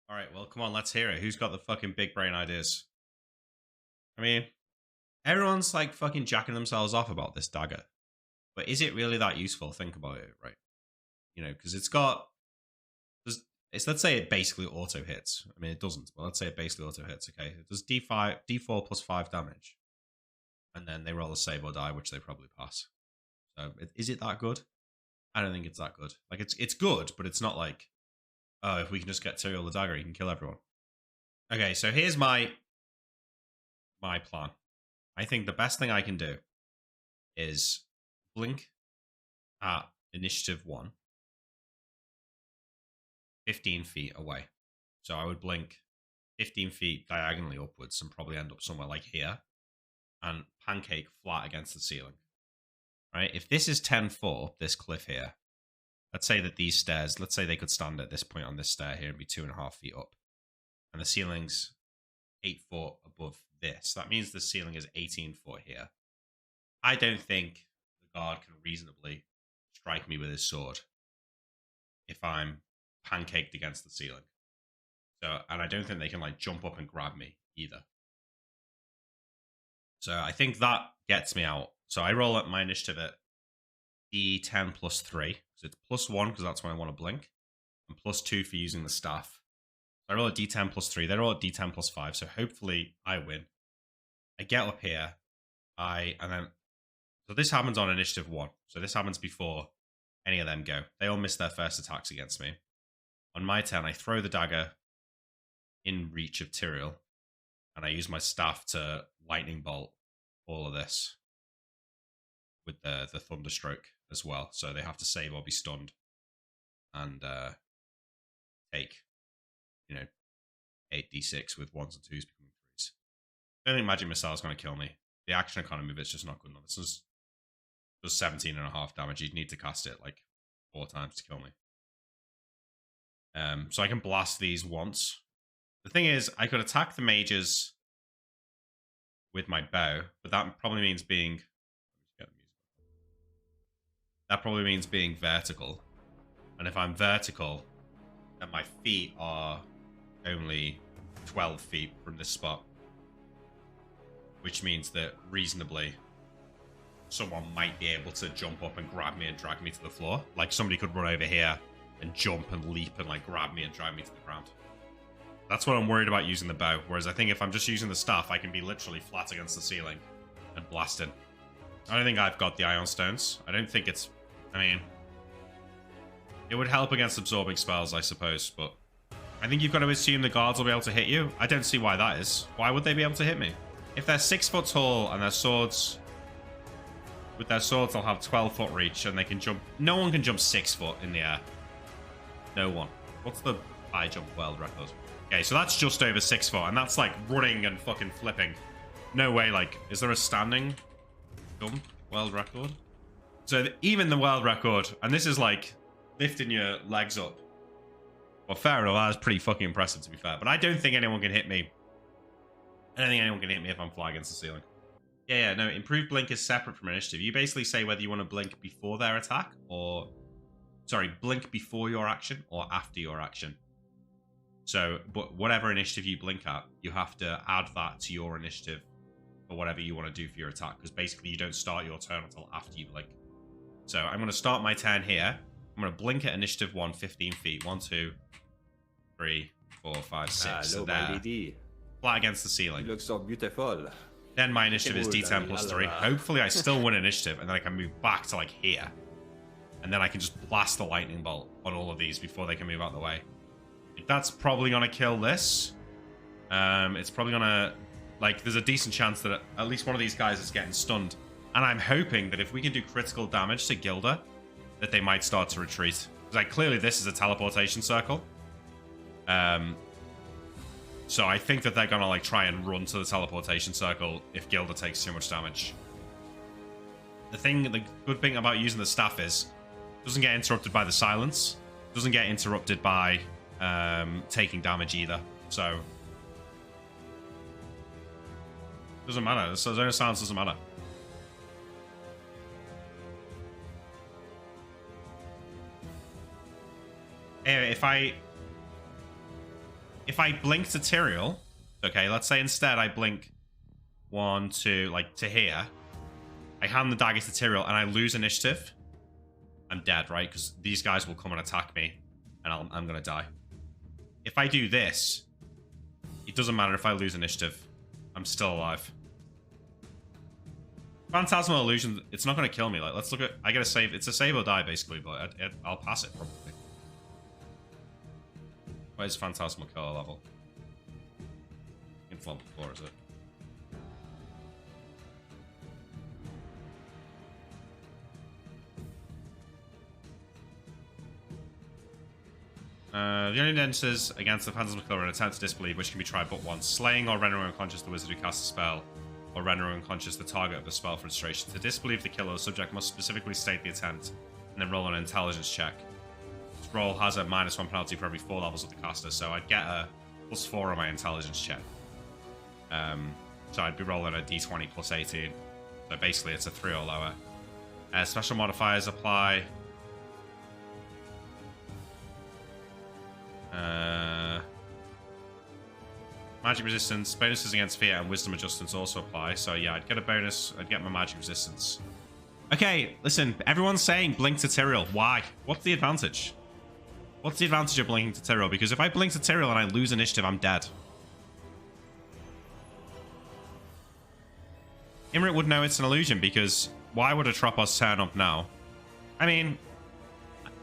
All right, well, come on, let's hear it. Who's got the fucking big brain ideas? I mean, everyone's like fucking jacking themselves off about this dagger, but is it really that useful? Think about it, right? You know, because let's say it basically auto hits. I mean, it doesn't, but let's say it basically auto hits. Okay, it does D4 plus 5 damage, and then they roll a save or die, which they probably pass. So, is it that good? I don't think it's that good. Like, it's good, but it's not like, oh, if we can just get Tyrael the dagger, he can kill everyone. Okay, so here's my plan. I think the best thing I can do is blink at initiative 1, 15 feet away. So I would blink 15 feet diagonally upwards and probably end up somewhere like here and pancake flat against the ceiling. Right? If this is 10 4, this cliff here, let's say that these stairs, let's say they could stand at this point on this stair here and be 2.5 feet up. And the ceiling's 8 foot above this. That means the ceiling is 18 foot here. I don't think the guard can reasonably strike me with his sword if I'm pancaked against the ceiling. So, and I don't think they can like jump up and grab me either. So I think that gets me out. So I roll up my initiative at D10 plus 3. So it's plus 1 because that's when I want to blink, and plus 2 for using the staff. So I roll a D10 plus 3. They roll a D10 plus 5. So hopefully I win. I get up here. So this happens on initiative 1. So this happens before any of them go. They all miss their first attacks against me. On my turn, I throw the dagger in reach of Tyrael, and I use my staff to lightning bolt all of this with the thunderstroke as well. So they have to save or be stunned and take, 8d6 with 1s and 2s becoming 3s. I don't think Magic Missile is going to kill me. The action economy of it's just not good enough. This does 17.5 damage. You'd need to cast it like 4 times to kill me. So I can blast these once. The thing is, I could attack the mages with my bow, but that probably means being vertical. And if I'm vertical, then my feet are only 12 feet from this spot, which means that reasonably someone might be able to jump up and grab me and drag me to the floor. Like somebody could run over here and jump and leap and like grab me and drag me to the ground. That's what I'm worried about using the bow. Whereas I think if I'm just using the staff, I can be literally flat against the ceiling and blast in. I don't think I've got the Ion Stones. I don't think it's... I mean... It would help against absorbing spells, I suppose, but... I think you've got to assume the guards will be able to hit you. I don't see why that is. Why would they be able to hit me? If they're 6 foot tall and their swords... With their swords, they'll have 12 foot reach and they can jump... No one can jump 6 foot in the air. No one. What's the high jump world record? Okay, so that's just over 6 foot, and that's like running and fucking flipping. No way, like, is there a standing jump world record? So even the world record, and this is like lifting your legs up. Well, fair enough, that's pretty fucking impressive to be fair, but I don't think anyone can hit me. I don't think anyone can hit me if I'm flying against the ceiling. Yeah, no, improved blink is separate from initiative. You basically say whether you want to blink before their attack or... Sorry, blink before your action or after your action. So, but whatever initiative you blink at, you have to add that to your initiative for whatever you want to do for your attack. Because basically, you don't start your turn until after you blink. So, I'm going to start my turn here. I'm going to blink at initiative 1, 15 feet. 1, 2, 3, 4, 5, 6. Hello, so my there. lady. Flat against the ceiling. You look so beautiful. Then my initiative is D10 plus 3. Hopefully, I still win initiative, and then I can move back to like here. And then I can just blast the lightning bolt on all of these before they can move out of the way. That's probably going to kill this. It's probably going to... Like, there's a decent chance that at least one of these guys is getting stunned. And I'm hoping that if we can do critical damage to Gilda, that they might start to retreat. Because, like, clearly this is a teleportation circle. So I think that they're going to, like, try and run to the teleportation circle if Gilda takes too much damage. The good thing about using the staff is it doesn't get interrupted by the silence. It doesn't get interrupted by taking damage either. So doesn't matter. So zone of silence doesn't matter. If if I blink to Tyrael, okay, let's say instead I blink 1, 2, like to here. I hand the dagger to Tyrael and I lose initiative. I'm dead, right? Because these guys will come and attack me and I'm going to die. If I do this, it doesn't matter if I lose initiative. I'm still alive. Phantasmal Illusion, it's not going to kill me. Like, let's look at... I get a save. It's a save or die, basically, but I'll pass it, probably. What is Phantasmal Color level? It's level 4, is it? The only enters against the Phantasmal Color an attempt to disbelieve, which can be tried but once. Slaying or rendering unconscious the wizard who casts a spell, or rendering unconscious the target of the spell for frustration. To disbelieve the killer, the subject must specifically state the attempt, and then roll an intelligence check. This roll has a -1 penalty for every 4 levels of the caster, so I'd get a +4 on my intelligence check. So I'd be rolling a d20 plus 18. So basically it's a 3 or lower. Special modifiers apply. Magic resistance, bonuses against fear, and wisdom adjustments also apply. So yeah, I'd get a bonus. I'd get my magic resistance. Okay, listen. Everyone's saying blink to Tyrael. Why? What's the advantage? What's the advantage of blinking to Tyrael? Because if I blink to Tyrael and I lose initiative, I'm dead. Imrit would know it's an illusion because why would a Tropos turn up now? I mean,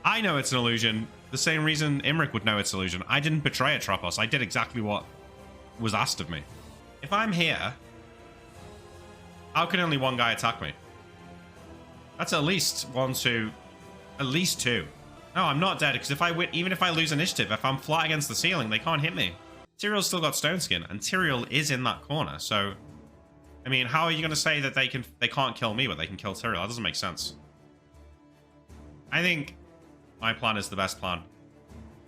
I know it's an illusion. The same reason Imric would know it's an illusion. I didn't betray a Tropos. I did exactly what was asked of me. If I'm here, how can only one guy attack me? That's at least 1, 2, at least 2. No, I'm not dead because even if I lose initiative, if I'm flat against the ceiling, they can't hit me. Tyrael's still got Stone Skin, and Tyrael is in that corner. So, I mean, how are you going to say that they can't kill me, but they can kill Tyrael? That doesn't make sense. I think my plan is the best plan.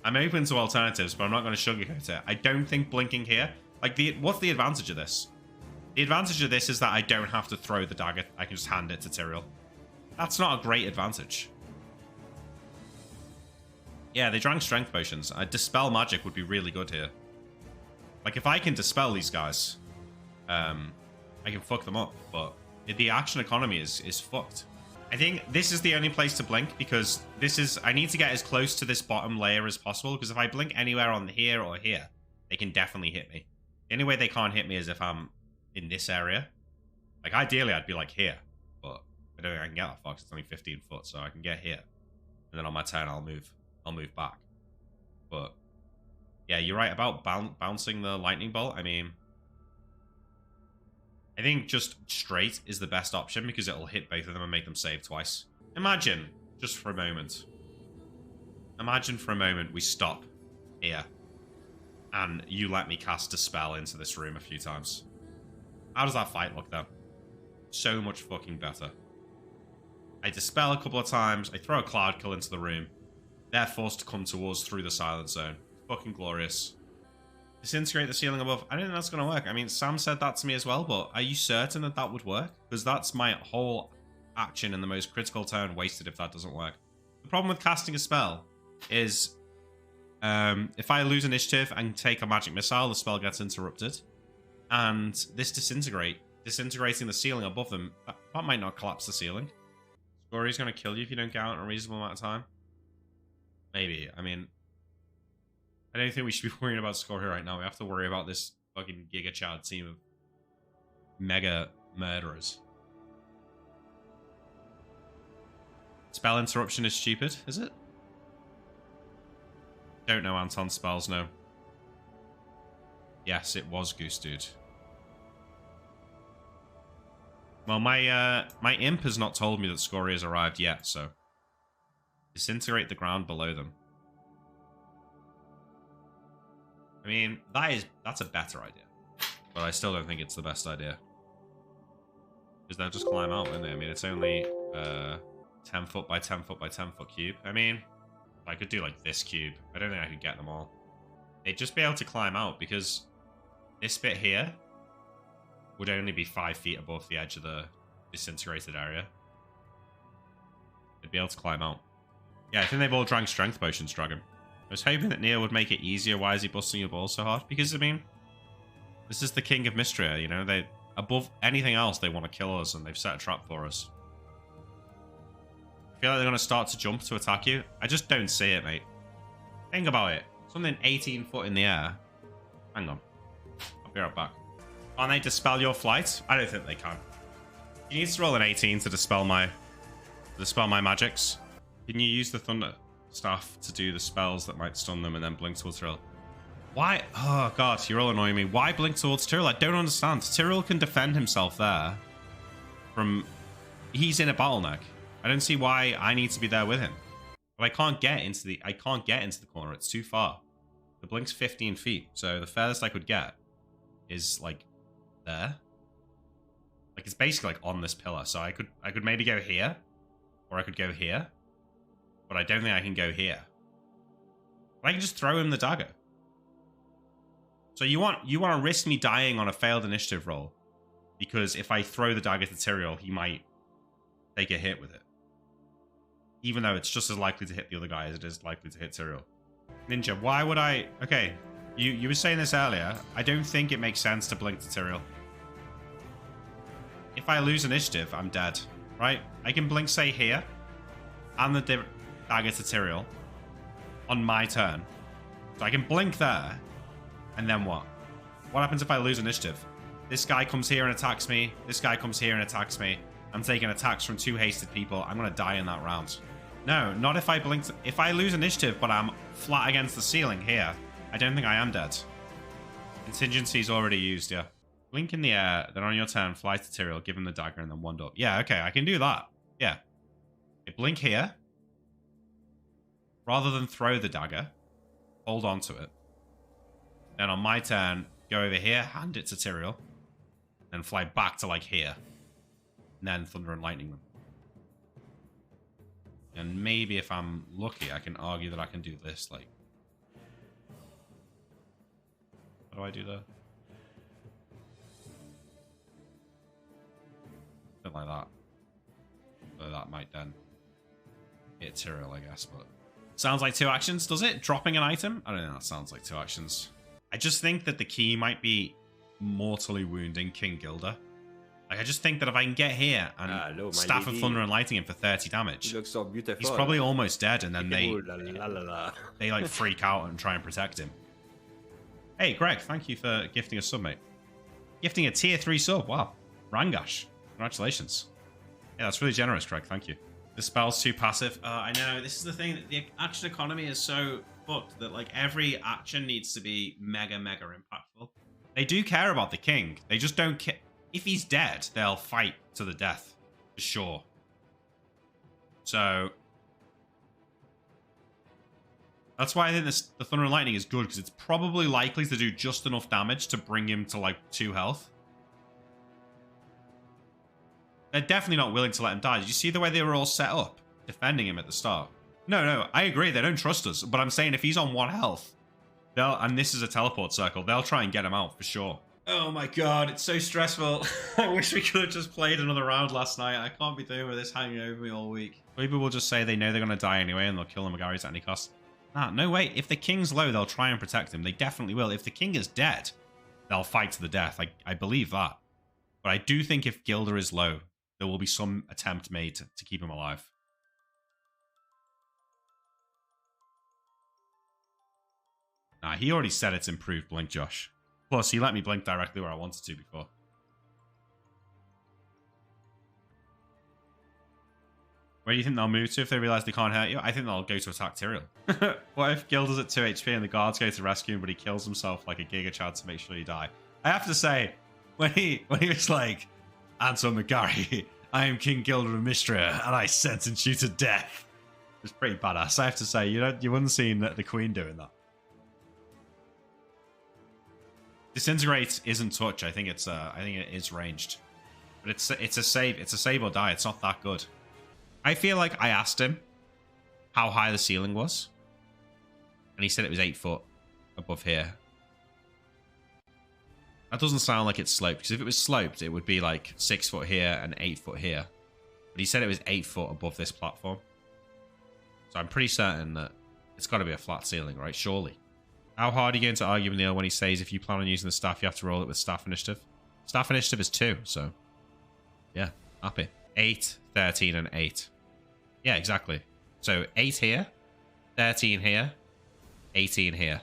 I'm open to alternatives, but I'm not going to sugarcoat it. I don't think blinking here... Like, what's the advantage of this? The advantage of this is that I don't have to throw the dagger. I can just hand it to Tyrael. That's not a great advantage. Yeah, they drank strength potions. Dispel magic would be really good here. Like, if I can dispel these guys, I can fuck them up. But the action economy is fucked. I think this is the only place to blink because I need to get as close to this bottom layer as possible because if I blink anywhere on here or here, they can definitely hit me. The only way they can't hit me is if I'm in this area. Like, ideally, I'd be like here, but I don't think I can get that far because it's only 15 foot, so I can get here. And then on my turn, I'll move back. But yeah, you're right about bouncing the lightning bolt. I mean, I think just straight is the best option because it'll hit both of them and make them save twice. Imagine, just for a moment. Imagine for a moment we stop here and you let me cast a spell into this room a few times. How does that fight look then? So much fucking better. I dispel a couple of times, I throw a cloud kill into the room. They're forced to come towards through the silent zone. Fucking glorious. Disintegrate the ceiling above. I don't think that's going to work. I mean, Sam said that to me as well, but are you certain that that would work? Because that's my whole action in the most critical turn wasted if that doesn't work. The problem with casting a spell is if I lose initiative and take a magic missile, the spell gets interrupted. And this disintegrating the ceiling above them, that might not collapse the ceiling. Scory's going to kill you if you don't get out in a reasonable amount of time. Maybe. I mean, I don't think we should be worrying about Scory right now. We have to worry about this fucking Giga Chad team of mega murderers. Spell interruption is stupid, is it? Don't know Anton's spells, no. Yes, it was Goose Dude. Well, my imp has not told me that Scory has arrived yet, so... Disintegrate the ground below them. I mean, that's a better idea. But I still don't think it's the best idea. Because they'll just climb out, won't they? I mean, it's only 10 foot by 10 foot by 10 foot cube. I mean, I could do like this cube. I don't think I could get them all. They'd just be able to climb out because this bit here would only be 5 feet above the edge of the disintegrated area. They'd be able to climb out. Yeah, I think they've all drank strength potions, Dragon. I was hoping that Neil would make it easier. Why is he busting your balls so hard? Because, I mean, this is the king of Mystria, you know? They, above anything else, they want to kill us, and they've set a trap for us. I feel like they're going to start to jump to attack you. I just don't see it, mate. Think about it. Something 18 foot in the air. Hang on. I'll be right back. Can't they dispel your flight? I don't think they can. You need to roll an 18 to dispel my magics. Can you use the thunder staff to do the spells that might stun them and then blink towards Tyrell? Why? Oh god, you're all annoying me. Why blink towards Tyrell? I don't understand. Tyrell can defend himself there. He's in a bottleneck. I don't see why I need to be there with him. But I can't get into the corner. It's too far. The blink's 15 feet, so the furthest I could get is like there. Like it's basically like on this pillar. So I could maybe go here, or I could go here, but I don't think I can go here. But I can just throw him the dagger. So you want to risk me dying on a failed initiative roll, because if I throw the dagger to Tyrael, he might take a hit with it. Even though it's just as likely to hit the other guy as it is likely to hit Tyrael. Ninja, why would I... Okay, you were saying this earlier. I don't think it makes sense to blink to Tyrael. If I lose initiative, I'm dead, right? I can blink, say, here, and the dagger to Tyrael on my turn. So I can blink there, and then what? What happens if I lose initiative? This guy comes here and attacks me. This guy comes here and attacks me. I'm taking attacks from 2 hasted people. I'm going to die in that round. No, not if I blink. If I lose initiative, but I'm flat against the ceiling here, I don't think I am dead. Contingency's already used, yeah. Blink in the air, then on your turn, fly to Tyrael, give him the dagger, and then wand up. Yeah, okay, I can do that. Yeah. Okay, blink here. Rather than throw the dagger, hold on to it. Then on my turn, go over here, hand it to Tyrael, then fly back to, like, here. And then thunder and lightning them. And maybe if I'm lucky, I can argue that I can do this, like... What do I do there? Something like that. So that might then hit Tyrael, I guess, but... Sounds like 2 actions, does it? Dropping an item? I don't know, that sounds like 2 actions. I just think that the key might be mortally wounding King Gilder. Like, I just think that if I can get here and Staff of Thunder and Lighting him for 30 damage, you look so beautiful. He's probably almost dead, and then they like freak out and try and protect him. Hey, Greg, thank you for gifting a sub, mate. Gifting a tier 3 sub, wow. Rangash, congratulations. Yeah, that's really generous, Greg, thank you. The spell's too passive. I know, this is the thing, that the action economy is so fucked that like every action needs to be mega impactful. They do care about the king, they just don't care. If he's dead, they'll fight to the death, for sure. So that's why I think the Thunder and Lightning is good, because it's probably likely to do just enough damage to bring him to like 2 health. They're definitely not willing to let him die. Did you see the way they were all set up, defending him at the start? No, I agree, they don't trust us, but I'm saying if he's on 1 health, and this is a teleport circle, they'll try and get him out for sure. Oh my god, it's so stressful. I wish we could have just played another round last night. I can't be doing with this hanging over me all week. People will just say they know they're going to die anyway and they'll kill the Magaris at any cost. Nah, no way. If the king's low, they'll try and protect him. They definitely will. If the king is dead, they'll fight to the death. I believe that. But I do think if Gilder is low, there will be some attempt made to keep him alive. Nah, he already said it's improved blink, Josh. Plus, he let me blink directly where I wanted to before. Where do you think they'll move to if they realize they can't hurt you? I think they'll go to attack Tyrael. What if Gilder's at 2 HP and the guards go to rescue him, but he kills himself like a Giga Chad to make sure he die? I have to say, when he was like, Anton McGarry, I am King Gilder of Mystria, and I sentence you to death. It's pretty badass. I have to say, you wouldn't have seen the Queen doing that. Disintegrate isn't touch. I think it is ranged, but it's a save or die. It's not that good. I feel like I asked him how high the ceiling was, and he said it was 8 foot above here. That doesn't sound like it's sloped, because if it was sloped, it would be like 6 foot here and 8 foot here. But he said it was 8 foot above this platform, so I'm pretty certain that It's got to be a flat ceiling, right? Surely. How hard are you going to argue with Neil when he says if you plan on using the staff, you have to roll it with staff initiative? Staff initiative is 2, so... yeah, happy. 8, 13, and 8. Yeah, exactly. So 8 here, 13 here, 18 here.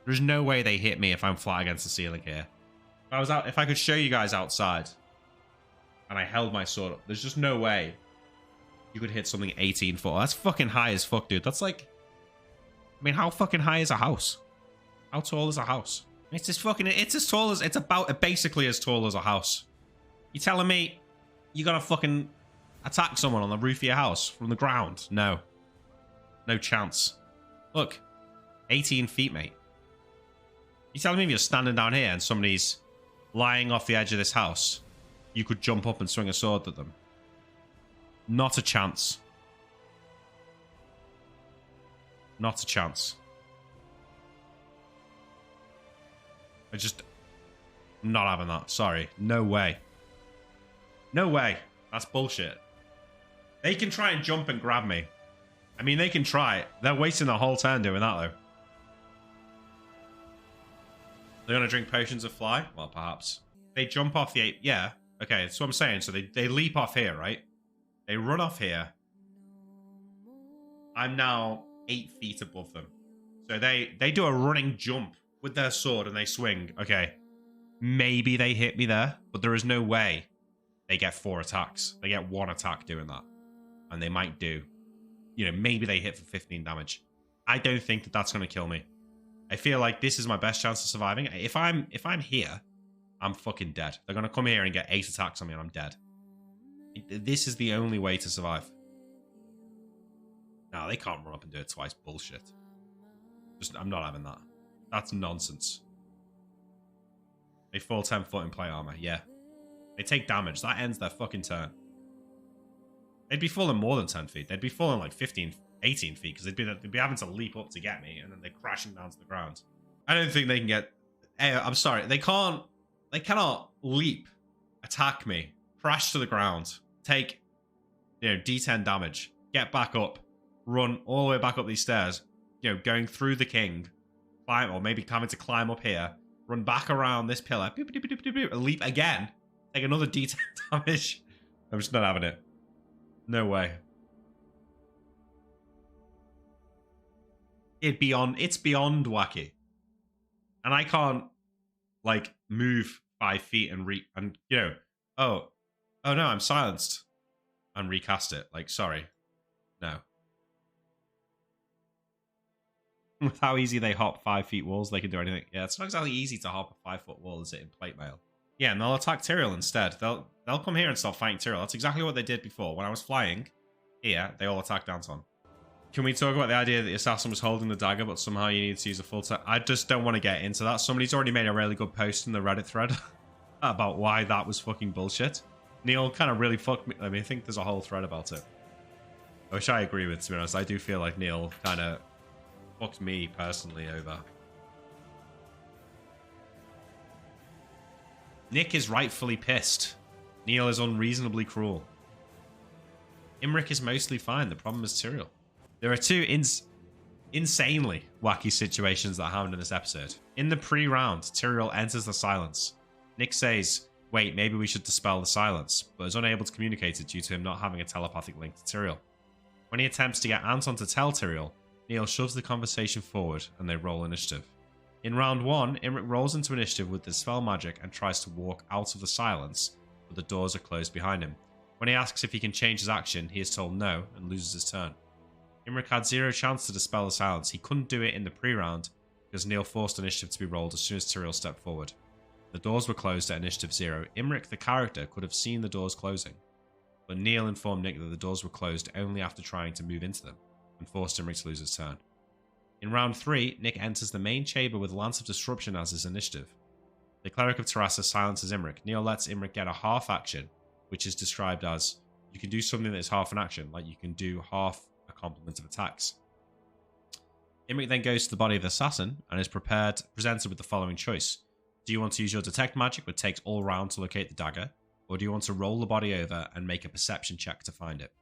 There's no way they hit me if I'm flat against the ceiling here. If I could show you guys outside and I held my sword up, there's just no way you could hit something 18 foot. That's fucking high as fuck, dude. That's like... I mean, how fucking high is a house? How tall is a house? It's just fucking... It's as tall as... It's about basically as tall as a house. You telling me you're gonna fucking attack someone on the roof of your house from the ground? No. No chance. Look. 18 feet, mate. You telling me if you're standing down here and somebody's lying off the edge of this house, you could jump up and swing a sword at them? Not a chance. Not a chance. I'm not having that. Sorry. No way. No way. That's bullshit. They can try and jump and grab me. I mean, they can try. They're wasting the whole turn doing that, though. They're going to drink potions of fly? Well, perhaps. They jump off the 8. Yeah. Okay, that's what I'm saying. So they leap off here, right? They run off here. I'm now 8 feet above them. So they do a running jump with their sword and they swing. Okay. Maybe they hit me there, but there is no way they get 4 attacks. They get 1 attack doing that. And they might do. You know, maybe they hit for 15 damage. I don't think that that's going to kill me. I feel like this is my best chance of surviving. If I'm here, I'm fucking dead. They're going to come here and get 8 attacks on me and I'm dead. This is the only way to survive. No, they can't run up and do it twice. Bullshit. I'm not having that. That's nonsense. They fall 10 foot in plate armor. Yeah. They take damage. That ends their fucking turn. They'd be falling more than 10 feet. They'd be falling like 15, 18 feet because they'd be having to leap up to get me and then they're crashing down to the ground. I don't think they can get... I'm sorry. They cannot leap, attack me, crash to the ground, take, D10 damage, get back up, run all the way back up these stairs, going through the king, climb, or maybe having to climb up here, run back around this pillar, leap again, take another D10 damage. I'm just not having it. No way. It's beyond wacky. And I can't, move 5 feet and oh no, I'm silenced. And recast it. Sorry. No. With how easy they hop 5 feet walls, they can do anything. Yeah, it's not exactly easy to hop a 5 foot wall, is it, in plate mail? Yeah, and they'll attack Tyrael instead. They'll come here and start fighting Tyrael. That's exactly what they did before. When I was flying here, they all attacked Anton. Can we talk about the idea that the assassin was holding the dagger, but somehow you need to use a full time? I just don't want to get into that. Somebody's already made a really good post in the Reddit thread about why that was fucking bullshit. Neil kind of really fucked me. I mean, I think there's a whole thread about it. Which I agree with, to be honest. I do feel like Neil kind of fucked me personally over. Nick is rightfully pissed. Neil is unreasonably cruel. Imric is mostly fine. The problem is Tyrael. There are 2 insanely wacky situations that happened in this episode. In the pre-round, Tyrael enters the silence. Nick says, wait, maybe we should dispel the silence, but is unable to communicate it due to him not having a telepathic link to Tyrael. When he attempts to get Anton to tell Tyrael, Neil shoves the conversation forward and they roll initiative. In round 1, Imric rolls into initiative with the spell magic and tries to walk out of the silence, but the doors are closed behind him. When he asks if he can change his action, he is told no and loses his turn. Imric had 0 chance to dispel the silence. He couldn't do it in the pre-round because Neil forced initiative to be rolled as soon as Tyrael stepped forward. The doors were closed at initiative 0. Imric, the character, could have seen the doors closing, but Neil informed Nick that the doors were closed only after trying to move into them and forced Imric to lose his turn. In round 3, Nick enters the main chamber with Lance of Disruption as his initiative. The Cleric of Terrassa silences Imric. Neil lets Imric get a half action, which is described as you can do something that is half an action, like you can do half a complement of attacks. Imric then goes to the body of the assassin and is presented with the following choice. Do you want to use your detect magic, which takes all round to locate the dagger, or do you want to roll the body over and make a perception check to find it?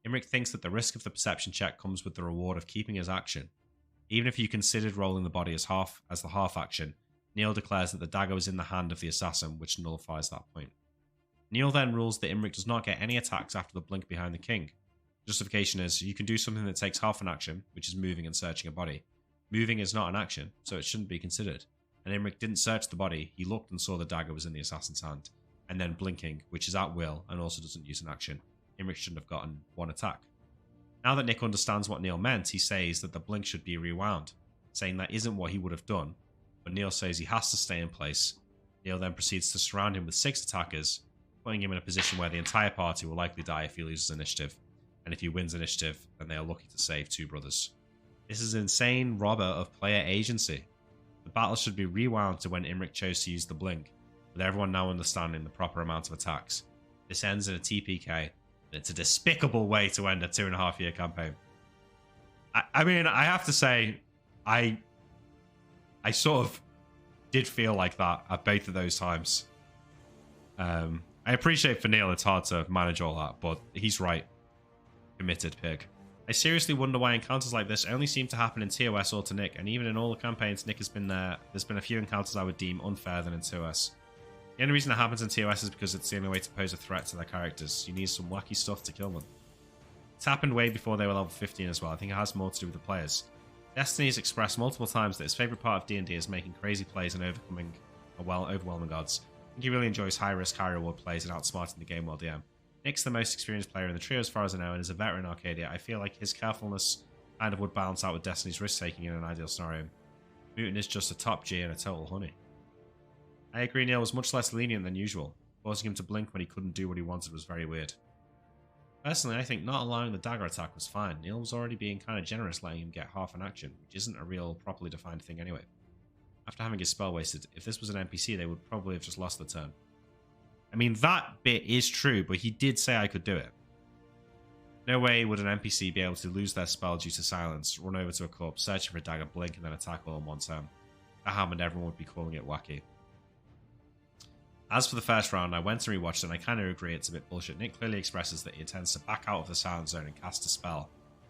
Imric thinks that the risk of the perception check comes with the reward of keeping his action. Even if you considered rolling the body as the half action, Neil declares that the dagger was in the hand of the assassin, which nullifies that point. Neil then rules that Imric does not get any attacks after the blink behind the king. Justification is, you can do something that takes half an action, which is moving and searching a body. Moving is not an action, so it shouldn't be considered. And Imric didn't search the body, he looked and saw the dagger was in the assassin's hand. And then blinking, which is at will and also doesn't use an action. Imric shouldn't have gotten one attack. Now that Nick understands what Neil meant, he says that the blink should be rewound, saying that isn't what he would have done, but Neil says he has to stay in place. Neil then proceeds to surround him with 6 attackers, putting him in a position where the entire party will likely die if he loses initiative, and if he wins initiative, then they are lucky to save 2 brothers. This is insane robber of player agency. The battle should be rewound to when Imric chose to use the blink, with everyone now understanding the proper amount of attacks. This ends in a TPK, and it's a despicable way to end a 2.5-year campaign. I mean, I have to say, I sort of did feel like that at both of those times. I appreciate for Neil it's hard to manage all that, but he's right. Committed pig. I seriously wonder why encounters like this only seem to happen in ToS or to Nick, and even in all the campaigns Nick has been there, there's been a few encounters I would deem unfair than in ToS. The only reason it happens in ToS is because it's the only way to pose a threat to their characters. You need some wacky stuff to kill them. It's happened way before they were level 15 as well. I think it has more to do with the players. Destiny has expressed multiple times that his favourite part of D&D is making crazy plays and overcoming overwhelming odds. I think he really enjoys high-risk, high-reward plays and outsmarting the game while DM. Nick's the most experienced player in the trio as far as I know, and is a veteran Arcadia. I feel like his carefulness kind of would balance out with Destiny's risk-taking in an ideal scenario. Mutant is just a top G and a total honey. I agree Neil was much less lenient than usual. Forcing him to blink when he couldn't do what he wanted was very weird. Personally, I think not allowing the dagger attack was fine. Neil was already being kind of generous letting him get half an action, which isn't a real, properly defined thing anyway. After having his spell wasted, if this was an NPC, they would probably have just lost the turn. I mean, that bit is true, but he did say I could do it. No way would an NPC be able to lose their spell due to silence, run over to a corpse, searching for a dagger, blink, and then attack all in one turn. If that happened, everyone would be calling it wacky. As for the first round, I went and rewatched it, and I kind of agree it's a bit bullshit. Nick clearly expresses that he intends to back out of the silent zone and cast a spell.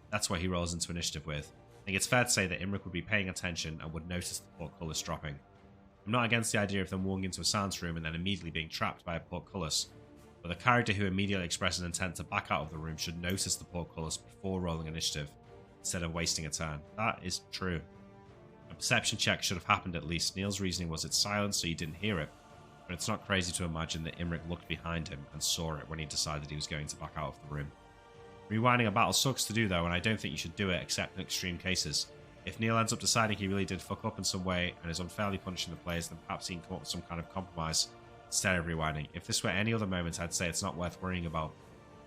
That's what he rolls into initiative with. I think it's fair to say that Imric would be paying attention and would notice the portcullis dropping. I'm not against the idea of them walking into a silence room and then immediately being trapped by a portcullis, but the character who immediately expresses intent to back out of the room should notice the portcullis before rolling initiative, instead of wasting a turn. That is true. A perception check should have happened at least. Neil's reasoning was it's silent so you didn't hear it, but it's not crazy to imagine that Imric looked behind him and saw it when he decided he was going to back out of the room. Rewinding a battle sucks to do though, and I don't think you should do it except in extreme cases. If Neil ends up deciding he really did fuck up in some way and is unfairly punishing the players, then perhaps he can come up with some kind of compromise instead of rewinding. If this were any other moment, I'd say it's not worth worrying about.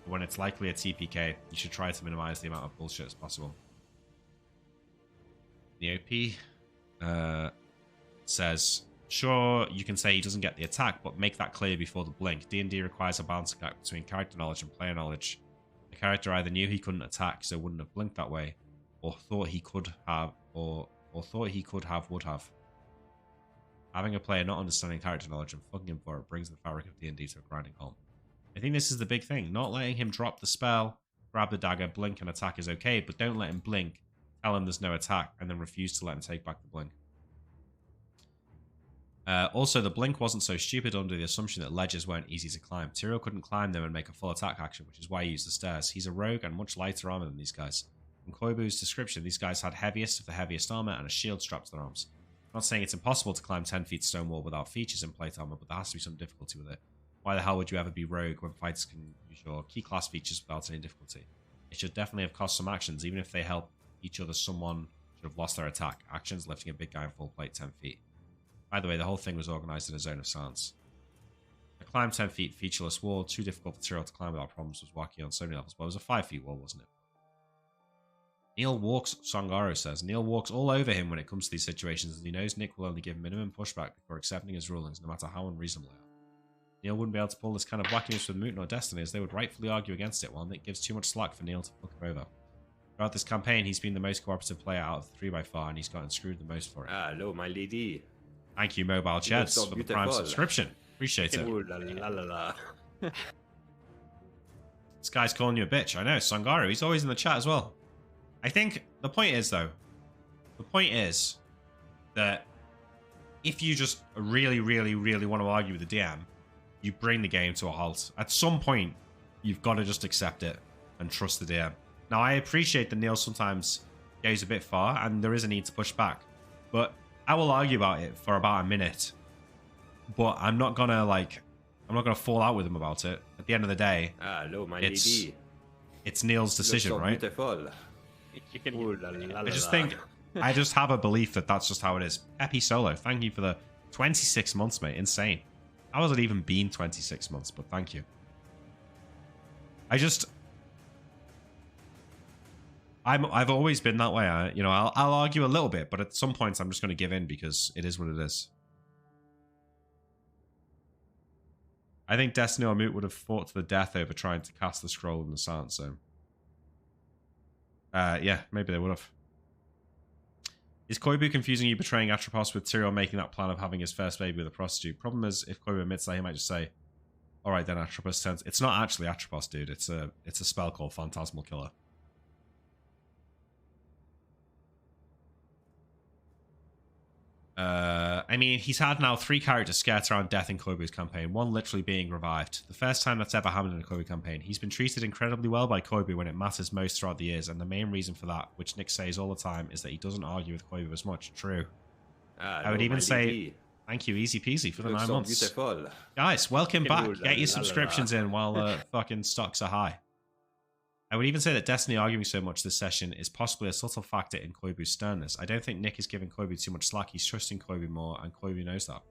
But when it's likely a TPK, you should try to minimize the amount of bullshit as possible. The OP says, sure, you can say he doesn't get the attack, but make that clear before the blink. D&D requires a balancing act between character knowledge and player knowledge. The character either knew he couldn't attack, so wouldn't have blinked that way, or thought he could have, or thought he could have, would have. Having a player not understanding character knowledge and fucking him for it brings the fabric of D&D to a grinding halt. I think this is the big thing. Not letting him drop the spell, grab the dagger, blink and attack is okay, but don't let him blink, tell him there's no attack, and then refuse to let him take back the blink. Also, the blink wasn't so stupid under the assumption that ledges weren't easy to climb. Tyrael couldn't climb them and make a full attack action, which is why he used the stairs. He's a rogue and much lighter armor than these guys. In Koibu's description, these guys had heaviest of the heaviest armor and a shield strapped to their arms. I'm not saying it's impossible to climb 10 feet stone wall without features in plate armor, but there has to be some difficulty with it. Why the hell would you ever be rogue when fighters can use your key class features without any difficulty? It should definitely have cost some actions, even if they help each other. Someone should have lost their attack. Actions lifting a big guy in full plate 10 feet. By the way, the whole thing was organized in a zone of silence. A climb 10 feet featureless wall, too difficult for Tyrael to climb without problems, was wacky on so many levels, but it was a 5 feet wall, wasn't it? Neil walks, Sangaro says, Neil walks all over him when it comes to these situations, and he knows Nick will only give minimum pushback before accepting his rulings, no matter how unreasonable they are. Neil wouldn't be able to pull this kind of wackiness with Mutant or Destiny, as they would rightfully argue against it, while Nick gives too much slack for Neil to fuck him over. Throughout this campaign, he's been the most cooperative player out of the 3 by far, and he's gotten screwed the most for it. Hello, my lady. Thank you, Mobile Cheds, so for the Prime subscription. Appreciate it. Ooh, la, la, la, la. This guy's calling you a bitch. I know, Sangaru. He's always in the chat as well. I think the point is, though, that if you just really, really, really want to argue with the DM, you bring the game to a halt. At some point, you've got to just accept it and trust the DM. Now, I appreciate that Neil sometimes goes a bit far, and there is a need to push back. But I will argue about it for about a minute. But I'm not gonna fall out with him about it. At the end of the day, hello, my it's Neil's decision, so right? Beautiful. I just have a belief that that's just how it is. Epi Solo, thank you for the 26 months, mate. Insane. How has it even been 26 months? But thank you. I've always been that way. I'll argue a little bit, but at some points I'm just going to give in because it is what it is. I think Destiny or Moot would have fought to the death over trying to cast the scroll in the Silent Zone. Yeah, maybe they would have. Is Koibu confusing you betraying Atropos with Tyrael making that plan of having his first baby with a prostitute? Problem is, if Koibu admits that, he might just say, alright then, Atropos turns... It's not actually Atropos, dude. It's a spell called Phantasmal Killer. I mean, he's had now 3 characters skirt around death in Koibu's campaign, one literally being revived. The first time that's ever happened in a Koibu campaign. He's been treated incredibly well by Koibu when it matters most throughout the years, and the main reason for that, which Nick says all the time, is that he doesn't argue with Koibu as much. True. I would even say, thank you, easy peasy, for the 9 months. Beautiful. Guys, welcome back. Get your subscriptions in while fucking stocks are high. I would even say that Destiny arguing so much this session is possibly a subtle factor in Koibu's sternness. I don't think Nick is giving Koibu too much slack. He's trusting Koibu more, and Koibu knows that.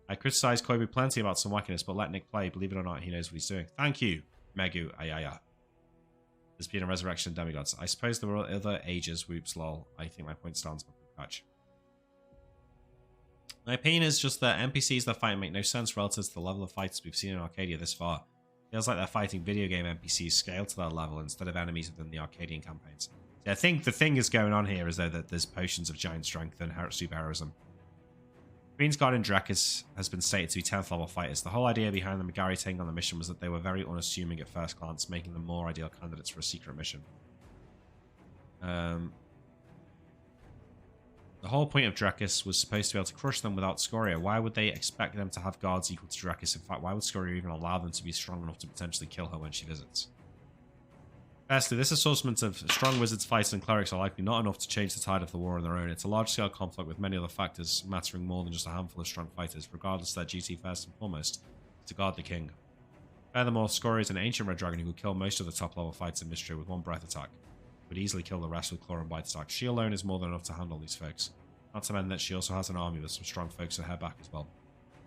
I criticize Koibu plenty about some wackiness, but let Nick play. Believe it or not, he knows what he's doing. Thank you, Megu Ayaya. There's been a resurrection of demigods. I suppose there were other ages. Whoops, lol. I think my point stands. Patch. My opinion is just that NPCs that fight make no sense relative to the level of fights we've seen in Arcadia this far. Feels like they're fighting video game NPCs scaled to that level instead of enemies within the Arcadian campaigns. So I think the thing is going on here is though that there's potions of giant strength and superheroism. Queen's Guard and Drekis has been stated to be 10th level fighters. The whole idea behind the Megari taking on the mission was that they were very unassuming at first glance, making them more ideal candidates for a secret mission. The whole point of Drekis was supposed to be able to crush them without Scoria. Why would they expect them to have guards equal to Drekis? In fact, why would Scoria even allow them to be strong enough to potentially kill her when she visits? Firstly, this assortment of strong wizards, fighters, and clerics are likely not enough to change the tide of the war on their own. It's a large-scale conflict with many other factors mattering more than just a handful of strong fighters, regardless of their duty first and foremost to guard the king. Furthermore, Scoria is an ancient red dragon who could kill most of the top-level fights in Mystery with one breath attack. Would easily kill the rest with claw and bite attack. She alone is more than enough to handle these folks. Not to mention that she also has an army with some strong folks at her back as well.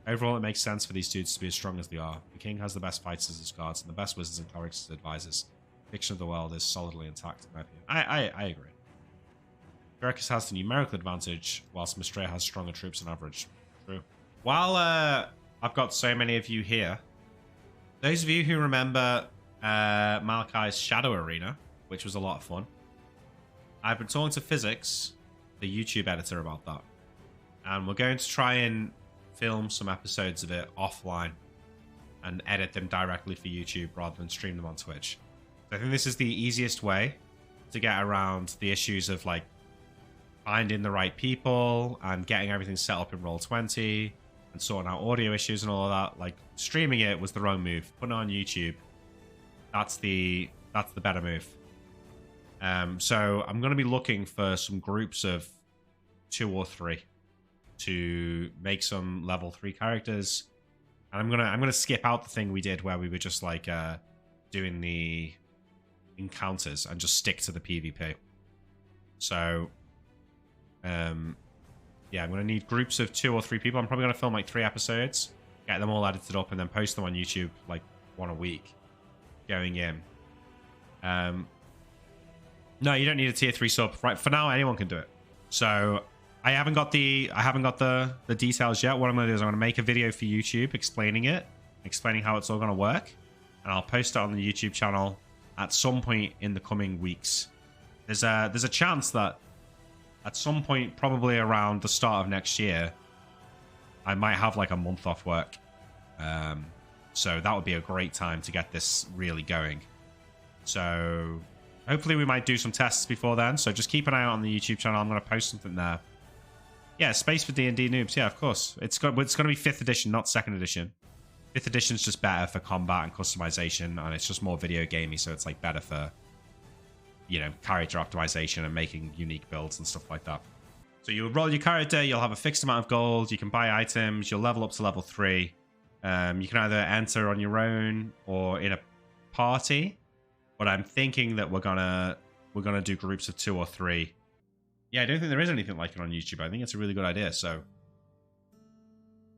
Overall, it makes sense for these dudes to be as strong as they are. The king has the best fighters as his guards and the best wizards and clerics as advisors. The fiction of the world is solidly intact, in my opinion. I agree. Drekis has the numerical advantage, whilst Mistrea has stronger troops on average. True. While I've got so many of you here, those of you who remember Malachi's Shadow Arena, which was a lot of fun, I've been talking to Physics, the YouTube editor, about that. And we're going to try and film some episodes of it offline and edit them directly for YouTube rather than stream them on Twitch. So I think this is the easiest way to get around the issues of like finding the right people and getting everything set up in Roll20 and sorting out audio issues and all of that. Like streaming it was the wrong move. Putting it on YouTube, that's the better move. So I'm going to be looking for some groups of 2 or 3 to make some level 3 characters, and I'm gonna skip out the thing we did where we were just like doing the encounters and just stick to the PvP. So yeah, I'm gonna need groups of 2 or 3 people. I'm probably gonna film like 3 episodes, get them all edited up, and then post them on YouTube like 1 a week going in. No, you don't need a tier 3 sub. Right, for now, anyone can do it. So I haven't got the details yet. What I'm going to do is I'm going to make a video for YouTube explaining it, explaining how it's all going to work, and I'll post it on the YouTube channel at some point in the coming weeks. There's a chance that at some point, probably around the start of next year, I might have like a month off work. So that would be a great time to get this really going. So hopefully we might do some tests before then. So just keep an eye out on the YouTube channel. I'm going to post something there. Yeah, space for D&D noobs. Yeah, of course. It's going to be 5th edition, not 2nd edition. 5th edition's just better for combat and customization, and it's just more video gamey, so it's like better for, you know, character optimization and making unique builds and stuff like that. So you'll roll your character, you'll have a fixed amount of gold, you can buy items, you'll level up to level 3. You can either enter on your own or in a party, but I'm thinking that we're gonna do groups of 2 or 3. Yeah, I don't think there is anything like it on YouTube. I think it's a really good idea, so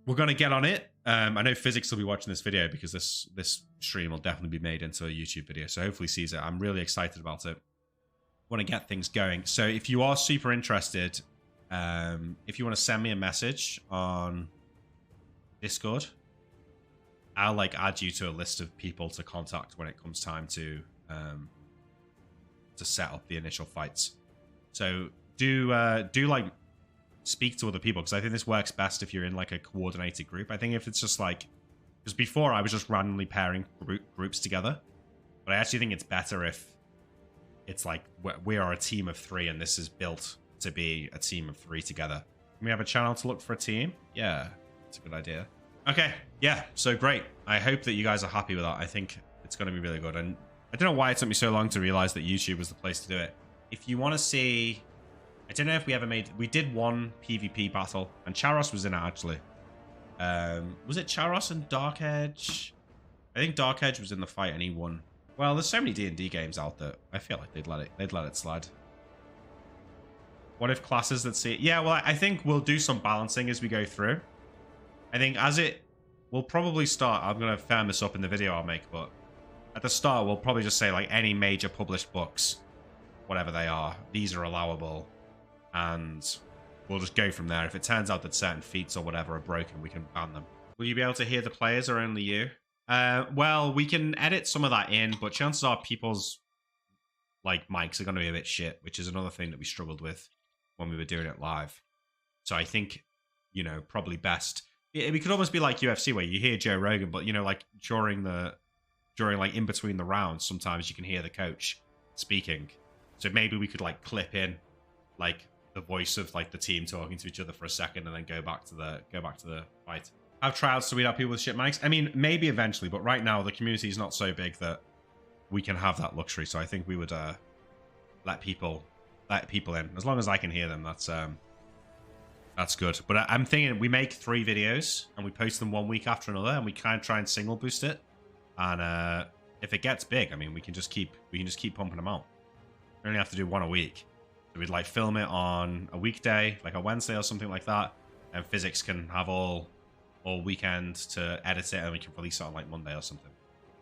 we're gonna get on it. I know Physics will be watching this video because this stream will definitely be made into a YouTube video, so hopefully he sees it. I'm really excited about it. Want to get things going. So if you are super interested, if you want to send me a message on Discord, I'll like add you to a list of people to contact when it comes time to set up the initial fights. So do like speak to other people, because I think this works best if you're in like a coordinated group. I think if it's just like, because before I was just randomly pairing groups together, but I actually think it's better if it's like we are a team of 3 and this is built to be a team of 3 together. Can we have a channel to look for a team? Yeah, it's a good idea. Okay, yeah, so great. I hope that you guys are happy with that. I think it's going to be really good. And I don't know why it took me so long to realize that YouTube was the place to do it. If you want to see, I don't know if we did one PvP battle, and Charos was in it actually. Was it Charos and Dark Edge? I think Dark Edge was in the fight and he won. Well, there's so many D&D games out that I feel like they'd let it slide. What if classes that see it? Yeah, well, I think we'll do some balancing as we go through. I think we'll probably start, I'm going to firm this up in the video I'll make, but at the start, we'll probably just say like any major published books, whatever they are, these are allowable, and we'll just go from there. If it turns out that certain feats or whatever are broken, we can ban them. Will you be able to hear the players or only you? Well, we can edit some of that in, but chances are people's like mics are going to be a bit shit, which is another thing that we struggled with when we were doing it live. So I think, you know, probably best. We could almost be like UFC where you hear Joe Rogan, but you know, like during like in between the rounds, sometimes you can hear the coach speaking. So maybe we could like clip in like the voice of like the team talking to each other for a second and then go back to the fight. Have tryouts to weed out people with shit mics? I mean, maybe eventually, but right now the community is not so big that we can have that luxury. So I think we would let people in. As long as I can hear them, that's good. But I'm thinking we make 3 videos and we post them one week after another, and we kind of try and single boost it. And if it gets big, I mean, we can just keep pumping them out. We only have to do 1 a week. So we'd like film it on a weekday, like a Wednesday or something like that, and Physics can have all weekend to edit it, and we can release it on like Monday or something.